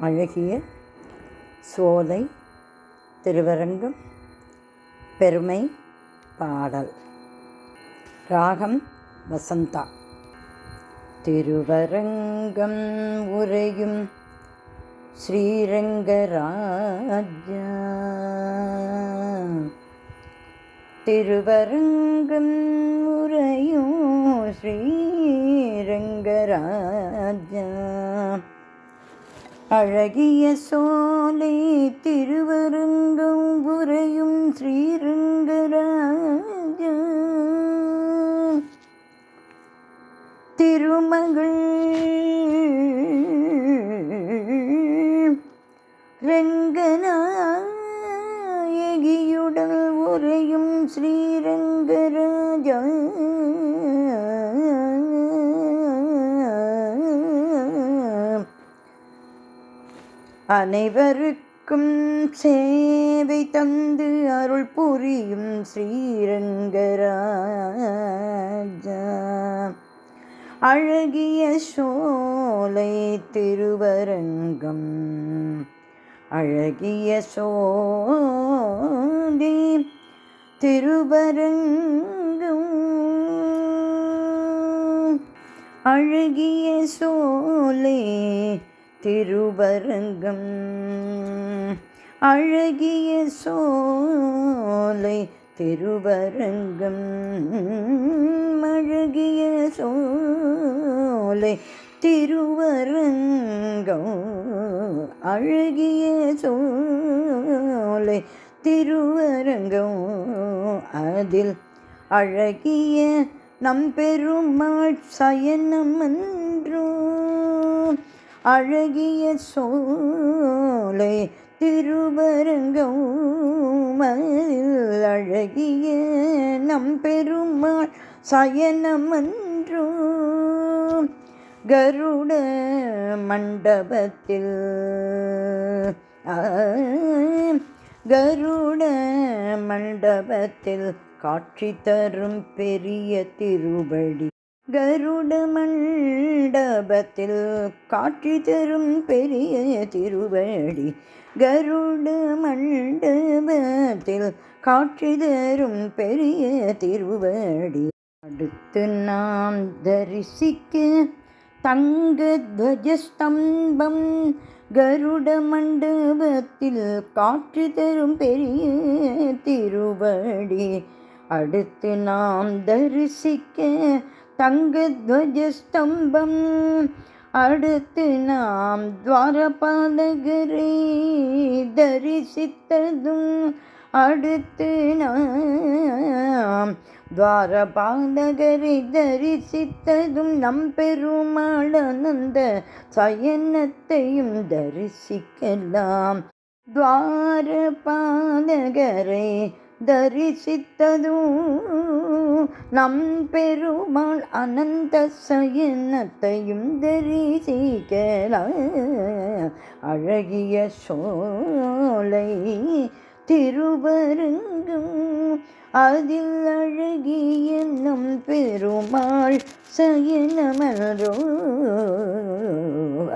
அழகிய சோலை திருவரங்கம் பெருமை பாடல். ராகம் வசந்தா. திருவரங்கம் உரையும் ஸ்ரீரங்கராஜா, திருவரங்கம் உரையும் ஸ்ரீரங்கராஜா, அழகிய சோலை திருவரங்கம் உரையும் ஸ்ரீரங்கராஜா, திருமகள் ரங்கநாயகியுடன் உரையும் ஸ்ரீரங்கராஜா, அனைவருக்கும் சேவை தந்து அருள் புரியும் ஸ்ரீரங்கராஜா, அழகிய சோலை திருவரங்கம், அழகிய சோலை திருவரங்கம், அழகிய சோலை திருவரங்கம், அழகிய சோலை திருவரங்கம், அழகிய சோலை திருவரங்கம், அழகிய சோலை திருவரங்கம், அதில் அழகிய நம் பெருமாள் சயனமன்றோ, அழகிய சோலை திருவரங்கம், அழகிய நம் பெருமாள் சயனமன்றோ, கருட மண்டபத்தில் கருட மண்டபத்தில் காட்சி தரும் பெரிய திருவடி, கருட மண்டபத்தில் காட்சி தரும் பெரிய திருவடி, கருட மண்டபத்தில் காட்சி தரும் பெரிய திருவடி, அடுத்து நாம் தரிசிக்க தங்க துவஜஸ்தம்பம், கருட மண்டபத்தில் காட்சி தரும் பெரிய திருவடி, அடுத்து நாம் தரிசிக்க தங்க துவஜஸ்தம்பம், அடுத்து நாம் துவாரபாலகரை தரிசித்ததும், அடுத்து நாம் துவாரபாலகரை தரிசித்ததும், நம் பெருமாள் ஆனந்த சயனத்தையும் தரிசிக்கலாம். துவாரபாலகரை தரிசித்ததும் நம் பெருமாள் அனந்த சயனத்தையும் தரிசிக்கலாம். அழகிய சோலை திருவரங்கம், அதில் அழகிய நம் பெருமாள் சயனமன்றோ,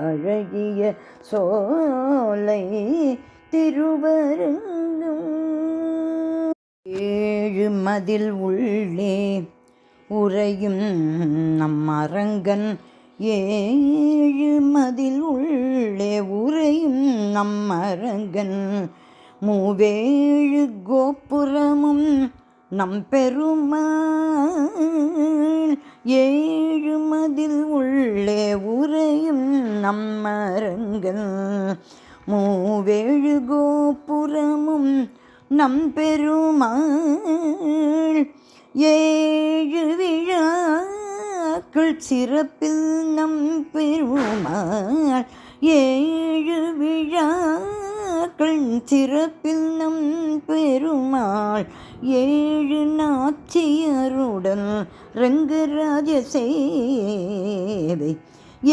அழகிய சோலை திருவரங்கம், ஏழு மதில் உள்ளே உறையும் நம் அரங்கன், ஏழு மதில் உள்ளே உறையும் நம் அரங்கன், மூவேழு கோபுரமும் நம் பெருமாள், ஏழு மதில் உள்ளே உறையும் நம் அரங்கன், மூவேழு கோபுரமும் நம் பெருமாள், ஏழு விழாக்கள் சிறப்பில் நம் பெருமாள், ஏழு விழாக்கள் சிறப்பில் நம் பெருமாள், ஏழு நாச்சியருடன் ரங்கராஜ சேவை,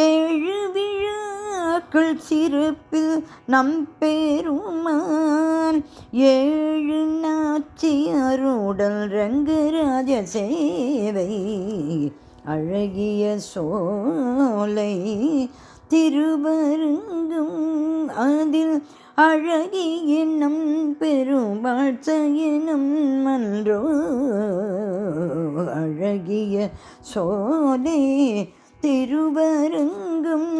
ஏழு விழாக்கள் சிறப்பில் நம் பெருமான், ஏழு நாச்சியருடன் ரங்கராஜ சேவை, அழகிய சோலை திருவரங்கம் அதில் அழகிய நம் பெருமாள் சயனம் மன்றோ அழகிய சோலை திருவரங்கம்.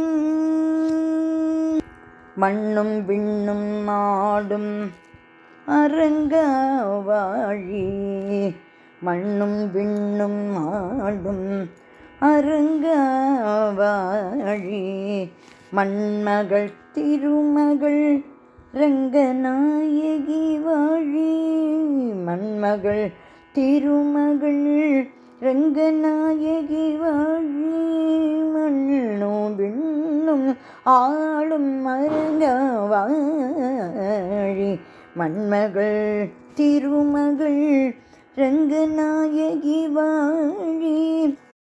மண்ணும் விண்ணும் ஆடும் அரங்கவாழி மண்ணும் விண்ணும் ஆடும் அரங்கவாழி மண்மகள் திருமகள் ரங்கநாயகி வாழி மண்மகள் திருமகள் ரங்கநாயகி வாழி மண்ணும் விண்ணும் ஆளும் அரங்கவாழி மண்மகள் திருமகள் ரங்கநாயகி வாழி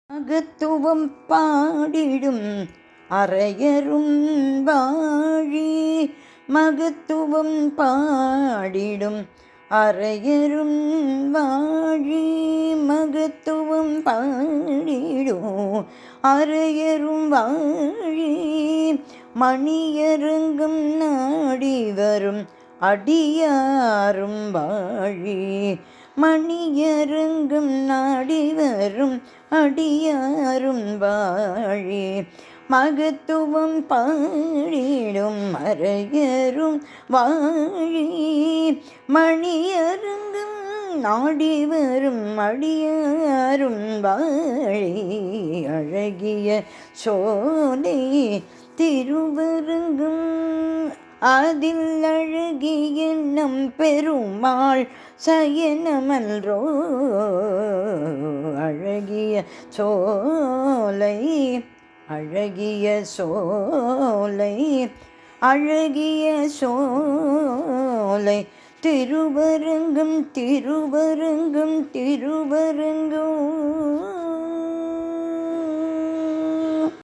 மகத்துவம் பாடிடும் அரையரும் வாழி மகத்துவம் பாடிடும் அரையரும் வாழி மகத்துவம் பாடிடும் அரையரும் வாழி மணியரங்கம் நாடி வரும் அடியாரும் வாழி மணியரங்கம் நாடி வரும் அடியாரும் வாழி மகத்துவம் பாடிடும் அரையரும் வாழி மணியரங்கம் நாடி வரும் அடியாரும் வாழி அழகிய சோலை திருவரங்கம் அதில் அழகிய நம் பெருமாள் சயனமன்றோ அழகிய சோலை அழகிய சோலை அழகிய சோலை திருவரங்கம் திருவரங்கம் திருவரங்கம்.